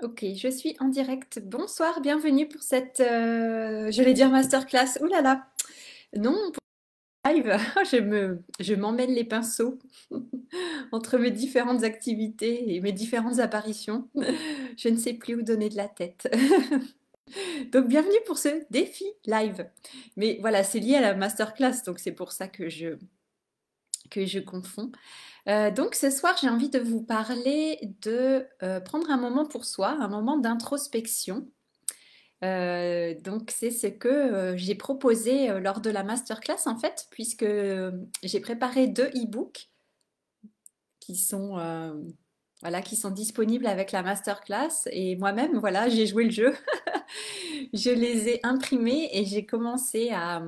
Ok, je suis en direct. Bonsoir, bienvenue pour cette, je vais dire masterclass. Ouh là là, non, pour live. Je m'emmêle les pinceaux entre mes différentes activités et mes différentes apparitions. Je ne sais plus où donner de la tête. Donc, bienvenue pour ce défi live. Mais voilà, c'est lié à la masterclass, donc c'est pour ça que je confonds. Donc ce soir, j'ai envie de vous parler de prendre un moment pour soi, un moment d'introspection. Donc c'est ce que j'ai proposé lors de la masterclass en fait, puisque j'ai préparé deux e-books qui sont voilà, qui sont disponibles avec la masterclass et moi-même voilà, j'ai joué le jeu. Je les ai imprimés et j'ai commencé à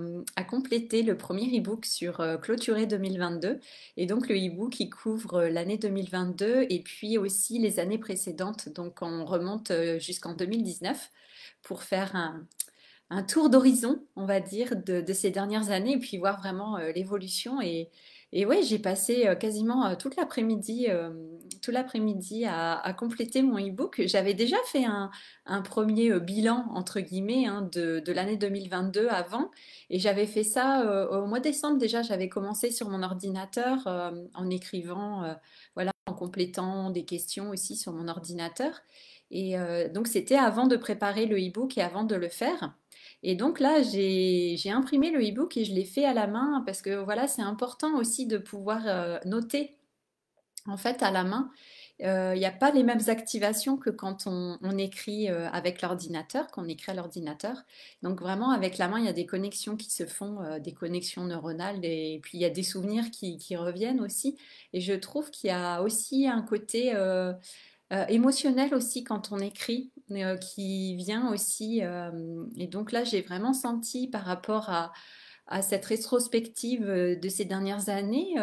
compléter le premier e-book sur clôturer 2022. Et donc le e-book qui couvre l'année 2022 et puis aussi les années précédentes. Donc on remonte jusqu'en 2019 pour faire un tour d'horizon, on va dire, de ces dernières années et puis voir vraiment l'évolution. Et ouais, j'ai passé quasiment tout l'après-midi à compléter mon e-book. J'avais déjà fait un premier bilan, entre guillemets, hein, de l'année 2022 avant. Et j'avais fait ça au mois de décembre déjà. J'avais commencé sur mon ordinateur en écrivant, voilà, en complétant des questions aussi sur mon ordinateur. Et donc c'était avant de préparer le e-book et avant de le faire. Et donc là, j'ai imprimé le e-book et je l'ai fait à la main parce que voilà, c'est important aussi de pouvoir noter en fait à la main. Il n'y a pas les mêmes activations que quand on écrit avec l'ordinateur, qu'on écrit à l'ordinateur. Donc vraiment, avec la main, il y a des connexions qui se font, des connexions neuronales, et puis il y a des souvenirs qui reviennent aussi. Et je trouve qu'il y a aussi un côté émotionnel aussi quand on écrit, qui vient aussi. Et donc là, j'ai vraiment senti par rapport à cette rétrospective de ces dernières années,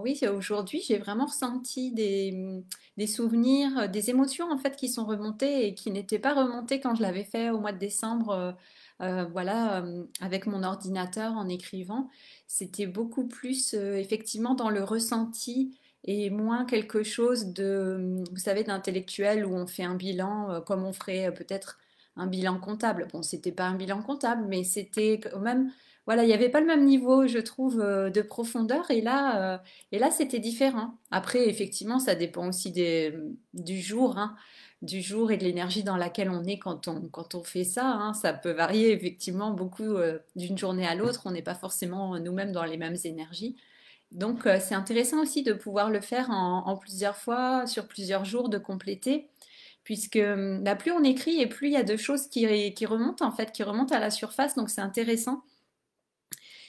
oui, aujourd'hui, j'ai vraiment ressenti des souvenirs, des émotions en fait qui sont remontées et qui n'étaient pas remontées quand je l'avais fait au mois de décembre. Voilà, avec mon ordinateur en écrivant, c'était beaucoup plus effectivement dans le ressenti et moins quelque chose de, vous savez, d'intellectuel où on fait un bilan comme on ferait peut-être un bilan comptable. Bon, c'était pas un bilan comptable, mais c'était quand même, voilà, il n'y avait pas le même niveau, je trouve, de profondeur. Et là, c'était différent. Après, effectivement, ça dépend aussi du jour, hein, du jour et de l'énergie dans laquelle on est quand on fait ça, hein. Ça peut varier effectivement beaucoup d'une journée à l'autre. On n'est pas forcément nous-mêmes dans les mêmes énergies. Donc, c'est intéressant aussi de pouvoir le faire en plusieurs fois, sur plusieurs jours, de compléter, puisque bah, plus on écrit et plus il y a de choses qui remontent, en fait, qui remontent à la surface. Donc, c'est intéressant.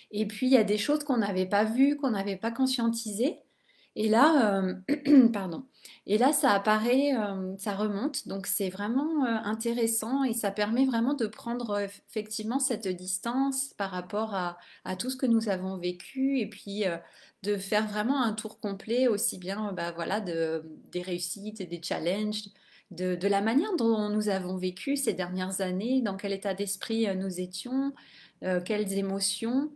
Et puis, il y a des choses qu'on n'avait pas vues, qu'on n'avait pas conscientisées. Et là, pardon. Et là, ça apparaît, ça remonte. Donc, c'est vraiment intéressant et ça permet vraiment de prendre effectivement cette distance par rapport à tout ce que nous avons vécu et puis de faire vraiment un tour complet aussi bien bah, voilà, des réussites et des challenges, de la manière dont nous avons vécu ces dernières années, dans quel état d'esprit nous étions, quelles émotions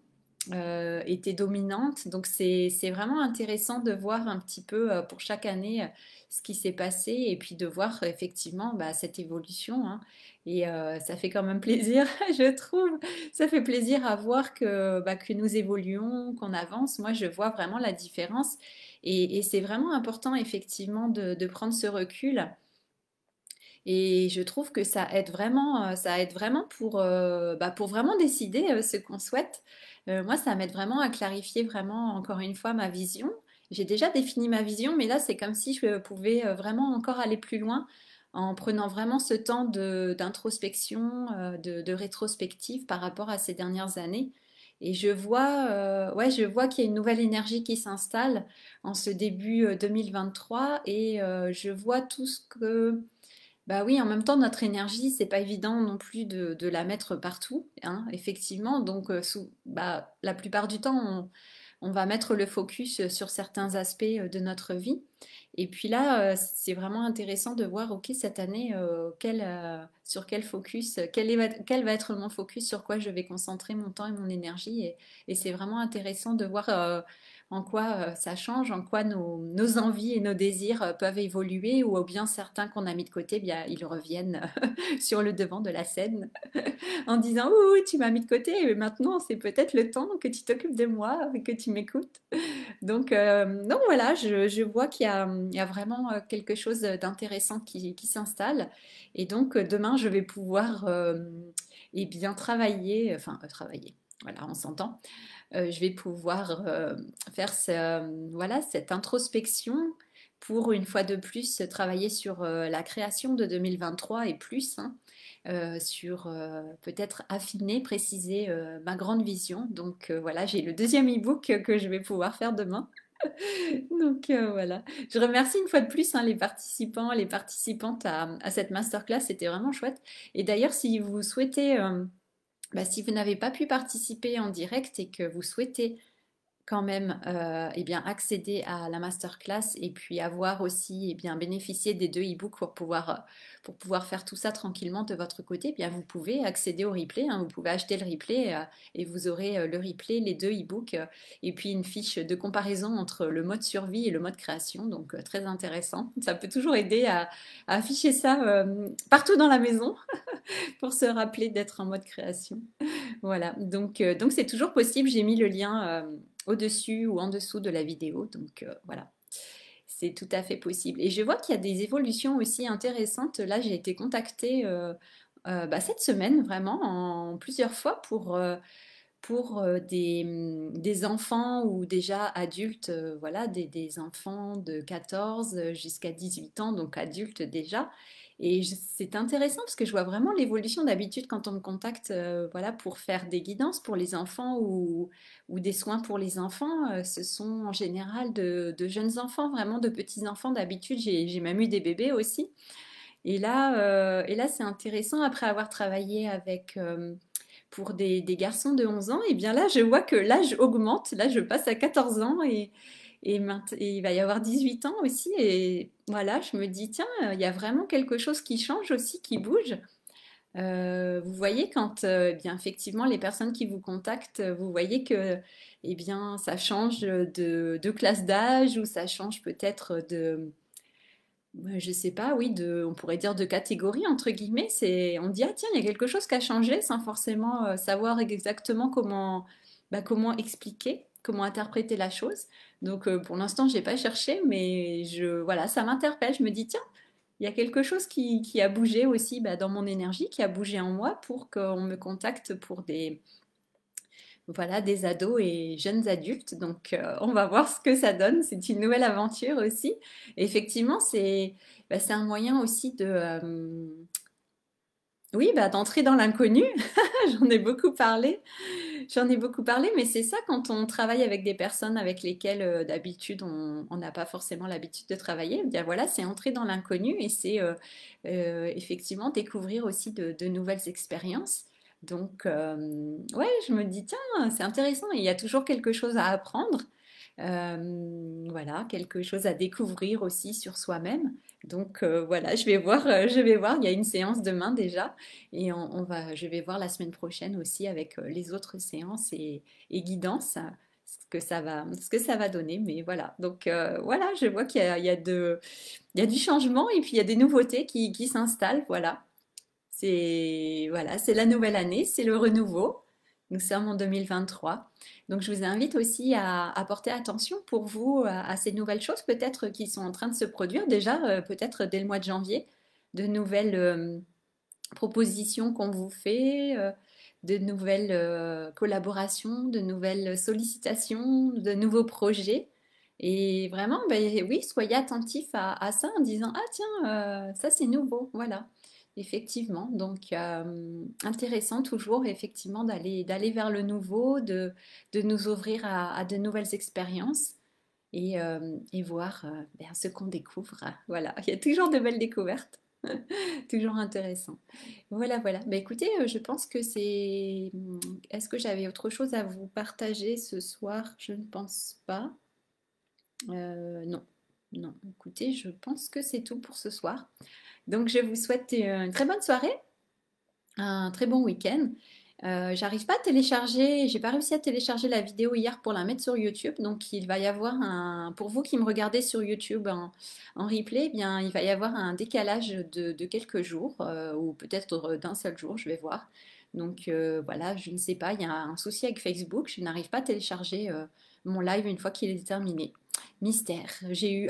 était dominante. Donc c'est vraiment intéressant de voir un petit peu pour chaque année ce qui s'est passé et puis de voir effectivement bah, cette évolution, hein. Et ça fait quand même plaisir, je trouve. Ça fait plaisir à voir bah, que nous évoluons, qu'on avance. Moi, je vois vraiment la différence. Et c'est vraiment important effectivement de prendre ce recul. Et je trouve que ça aide vraiment bah, pour vraiment décider ce qu'on souhaite. Moi, ça m'aide vraiment à clarifier vraiment, encore une fois, ma vision. J'ai déjà défini ma vision, mais là, c'est comme si je pouvais vraiment encore aller plus loin en prenant vraiment ce temps d'introspection, de rétrospective par rapport à ces dernières années. Et ouais, je vois qu'il y a une nouvelle énergie qui s'installe en ce début 2023 et je vois tout ce que bah oui, en même temps, notre énergie, c'est pas évident non plus de la mettre partout, hein, effectivement. Donc, bah, la plupart du temps, on va mettre le focus sur certains aspects de notre vie. Et puis là, c'est vraiment intéressant de voir, ok, cette année, sur quel focus, quel va être mon focus, sur quoi je vais concentrer mon temps et mon énergie. Et c'est vraiment intéressant de voir, en quoi ça change, en quoi nos envies et nos désirs peuvent évoluer, ou bien certains qu'on a mis de côté, bien, ils reviennent sur le devant de la scène en disant oui, oui, tu m'as mis de côté, et maintenant c'est peut-être le temps que tu t'occupes de moi, que tu m'écoutes. Donc voilà, je vois qu'il y a vraiment quelque chose d'intéressant qui s'installe. Et donc demain, je vais pouvoir eh bien travailler, travailler, voilà, on s'entend. Je vais pouvoir faire voilà, cette introspection pour une fois de plus travailler sur la création de 2023 et plus, hein, sur peut-être affiner, préciser ma grande vision. Donc voilà, j'ai le deuxième e-book que je vais pouvoir faire demain. Donc voilà, je remercie une fois de plus hein, les participants, les participantes à cette masterclass, c'était vraiment chouette. Et d'ailleurs, si vous souhaitez, si vous n'avez pas pu participer en direct et que vous souhaitez quand même eh bien, accéder à la masterclass et puis avoir aussi eh bien, bénéficier des deux e-books pour pouvoir faire tout ça tranquillement de votre côté, eh bien, vous pouvez accéder au replay, hein, vous pouvez acheter le replay et vous aurez le replay, les deux e-books et puis une fiche de comparaison entre le mode survie et le mode création, donc très intéressant. Ça peut toujours aider à afficher ça partout dans la maison pour se rappeler d'être en mode création. Voilà, donc c'est toujours possible. J'ai mis le lien au-dessus ou en dessous de la vidéo. Donc voilà, c'est tout à fait possible. Et je vois qu'il y a des évolutions aussi intéressantes. Là, j'ai été contactée cette semaine vraiment en plusieurs fois pour des enfants ou déjà adultes, voilà, des enfants de 14 jusqu'à 18 ans, donc adultes déjà. Et c'est intéressant parce que je vois vraiment l'évolution d'habitude quand on me contacte voilà, pour faire des guidances pour les enfants ou des soins pour les enfants. Ce sont en général de jeunes enfants, vraiment de petits enfants. D'habitude, j'ai même eu des bébés aussi. Et là c'est intéressant après avoir travaillé avec pour des garçons de 11 ans, et bien là, je vois que l'âge augmente. Là, je passe à 14 ans et il va y avoir 18 ans aussi. Et voilà, je me dis, tiens, il y a vraiment quelque chose qui change aussi, qui bouge. Vous voyez quand, eh bien, effectivement, les personnes qui vous contactent, vous voyez que, eh bien, ça change de classe d'âge ou ça change peut-être de, ouais, je sais pas, oui, on pourrait dire de catégorie, entre guillemets. On dit, ah tiens, il y a quelque chose qui a changé sans forcément savoir exactement comment expliquer, comment interpréter la chose. Donc pour l'instant, j'ai pas cherché, mais voilà, ça m'interpelle. Je me dis, tiens, il y a quelque chose qui a bougé aussi dans mon énergie, qui a bougé en moi pour qu'on me contacte pour voilà, des ados et jeunes adultes. Donc, on va voir ce que ça donne. C'est une nouvelle aventure aussi. Et effectivement, c'est un moyen aussi oui, d'entrer dans l'inconnu. J'en ai beaucoup parlé. J'en ai beaucoup parlé, mais c'est ça quand on travaille avec des personnes avec lesquelles d'habitude on n'a pas forcément l'habitude de travailler. Eh bien voilà, c'est entrer dans l'inconnu et c'est effectivement découvrir aussi de nouvelles expériences. Donc ouais, je me dis tiens, c'est intéressant. Il y a toujours quelque chose à apprendre. Voilà, quelque chose à découvrir aussi sur soi-même. Donc voilà, je vais voir. Il y a une séance demain déjà, et je vais voir la semaine prochaine aussi avec les autres séances et guidances ce que ça va donner. Mais voilà, donc voilà, je vois il y a du changement et puis il y a des nouveautés qui s'installent. Voilà, c'est la nouvelle année, c'est le renouveau. Nous sommes en 2023. Donc, je vous invite aussi à porter attention pour vous à ces nouvelles choses peut-être qui sont en train de se produire déjà, peut-être dès le mois de janvier, de nouvelles propositions qu'on vous fait, de nouvelles collaborations, de nouvelles sollicitations, de nouveaux projets. Et vraiment, oui, soyez attentifs à ça en disant, ah tiens, ça c'est nouveau, voilà. Effectivement, donc intéressant toujours effectivement d'aller vers le nouveau, de nous ouvrir à de nouvelles expériences et voir ce qu'on découvre. Voilà, il y a toujours de belles découvertes, toujours intéressant. Voilà, voilà. Bah, écoutez, je pense que c'est. Est-ce que j'avais autre chose à vous partager ce soir? Je ne pense pas. Non, non. Écoutez, je pense que c'est tout pour ce soir. Donc, je vous souhaite une très bonne soirée, un très bon week-end. J'arrive pas à télécharger, j'ai pas réussi à télécharger la vidéo hier pour la mettre sur YouTube, donc il va y avoir pour vous qui me regardez sur YouTube en replay, eh bien il va y avoir un décalage de quelques jours, ou peut-être d'un seul jour, je vais voir. Donc voilà, je ne sais pas, il y a un souci avec Facebook, je n'arrive pas à télécharger mon live une fois qu'il est terminé. Mystère.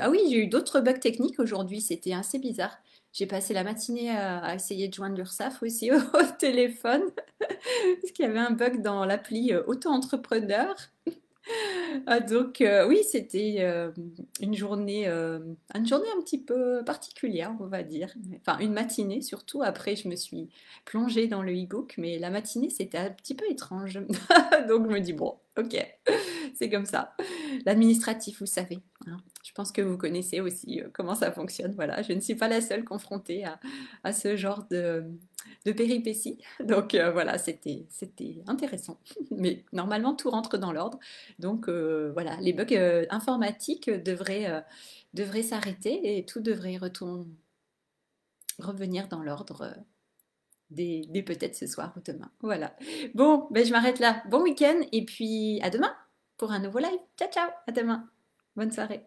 Ah oui, j'ai eu d'autres bugs techniques aujourd'hui, c'était assez bizarre. J'ai passé la matinée à essayer de joindre l'URSSAF aussi au téléphone. Parce qu'il y avait un bug dans l'appli auto-entrepreneur. Ah, donc oui, c'était une journée un petit peu particulière, on va dire. Enfin, une matinée surtout. Après, je me suis plongée dans le e-book, mais la matinée, c'était un petit peu étrange. Donc, je me dis, bon, ok, c'est comme ça. L'administratif, vous savez, hein. Je pense que vous connaissez aussi comment ça fonctionne. Voilà, je ne suis pas la seule confrontée à ce genre de péripéties. Donc voilà, c'était intéressant. Mais normalement, tout rentre dans l'ordre. Donc voilà, les bugs informatiques devraient s'arrêter et tout devrait revenir dans l'ordre dès peut-être ce soir ou demain. Voilà. Bon, ben je m'arrête là. Bon week-end et puis à demain pour un nouveau live. Ciao, ciao, à demain. Bonne soirée.